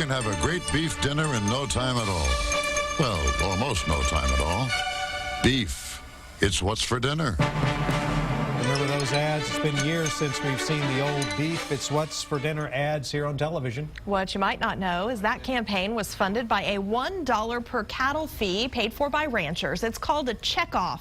can have a great beef dinner in no time at all. Well, almost no time at all. Beef. It's what's for dinner. Remember those ads? It's been years since we've seen the old beef, it's what's for dinner ads here on television. What you might not know is that campaign was funded by a $1 per cattle fee paid for by ranchers. It's called a checkoff.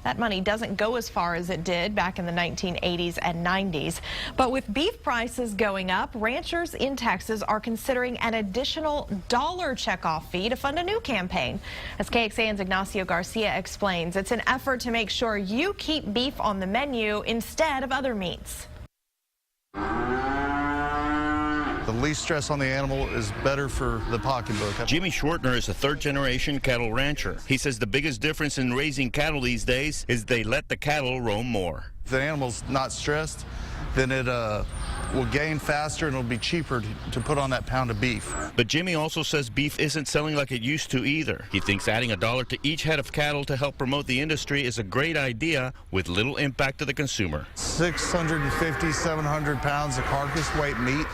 That money doesn't go as far as it did back in the 1980s and 90s. But with beef prices going up, ranchers in Texas are considering an additional $1 checkoff fee to fund a new campaign. As KXAN's Ignacio Garcia explains, it's an effort to make sure you keep beef on the menu instead of other meats. The least stress on the animal is better for the pocketbook. Jimmy Schwartner is a third-generation cattle rancher. He says the biggest difference in raising cattle these days is they let the cattle roam more. If the animal's not stressed, then it will gain faster and it'll be cheaper to put on that pound of beef. But Jimmy also says beef isn't selling like it used to either. He thinks adding $1 to each head of cattle to help promote the industry is a great idea with little impact to the consumer. 650, 700 pounds of carcass weight meat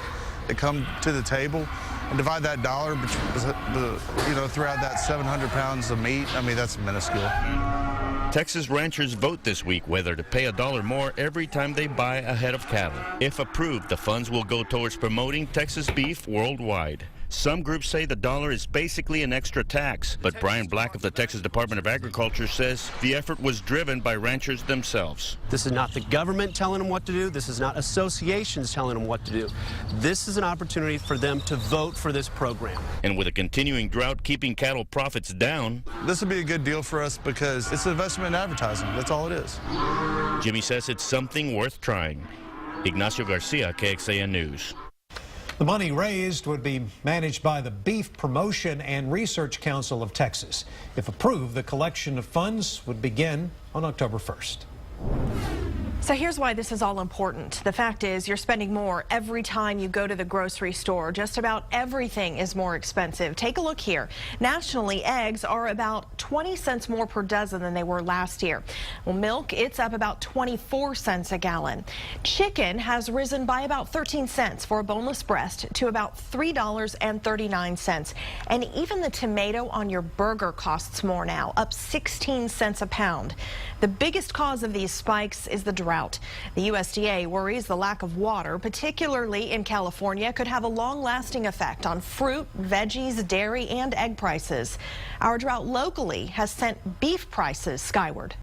that come to the table, and divide that dollar throughout that 700 pounds of meat. I mean, that's minuscule. Texas ranchers vote this week whether to pay $1 more every time they buy a head of cattle. If approved, the funds will go towards promoting Texas beef worldwide. Some groups say the $1 is basically an extra tax, but Brian Black of the Texas Department of Agriculture says the effort was driven by ranchers themselves. This is not the government telling them what to do. This is not associations telling them what to do. This is an opportunity for them to vote for this program. And with a continuing drought keeping cattle profits down, this would be a good deal for us because it's an investment in advertising. That's all it is. Jimmy says it's something worth trying. Ignacio Garcia, KXAN News. The money raised would be managed by the Beef Promotion and Research Council of Texas. If approved, the collection of funds would begin on October 1st. So here's why this is all important. The fact is you're spending more every time you go to the grocery store. Just about everything is more expensive. Take a look here. Nationally, eggs are about 20 cents more per dozen than they were last year. Well, milk, it's up about 24 cents a gallon. Chicken has risen by about 13 cents for a boneless breast to about $3.39. And even the tomato on your burger costs more now, up 16 cents a pound. The biggest cause of these spikes is the drought. The USDA worries the lack of water, particularly in California, could have a long-lasting effect on fruit, veggies, dairy, and egg prices. Our drought locally has sent beef prices skyward.